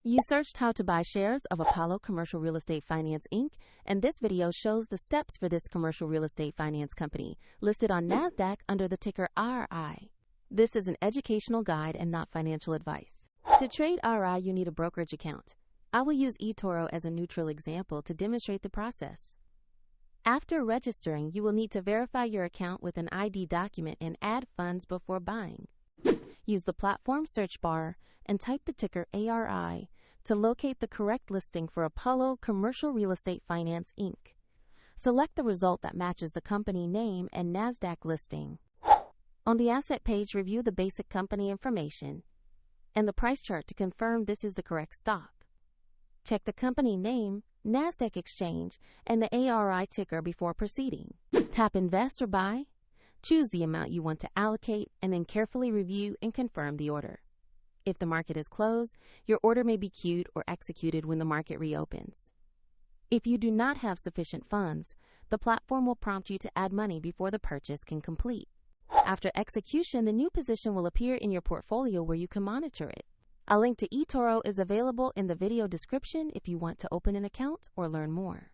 You searched how to buy shares of Apollo Commercial Real Estate Finance, Inc., and this video shows the steps for this commercial real estate finance company, listed on NASDAQ under the ticker ARI. This is an educational guide and not financial advice. To trade ARI, you need a brokerage account. I will use eToro as a neutral example to demonstrate the process. After registering, you will need to verify your account with an ID document and add funds before buying. Use the platform search bar and type the ticker ARI to locate the correct listing for Apollo Commercial Real Estate Finance, Inc. Select the result that matches the company name and NASDAQ listing. On the asset page, review the basic company information and the price chart to confirm this is the correct stock. Check the company name, NASDAQ exchange, and the ARI ticker before proceeding. Tap Invest or Buy. Choose the amount you want to allocate and then carefully review and confirm the order. If the market is closed, your order may be queued or executed when the market reopens. If you do not have sufficient funds, the platform will prompt you to add money before the purchase can complete. After execution, the new position will appear in your portfolio where you can monitor it. A link to eToro is available in the video description if you want to open an account or learn more.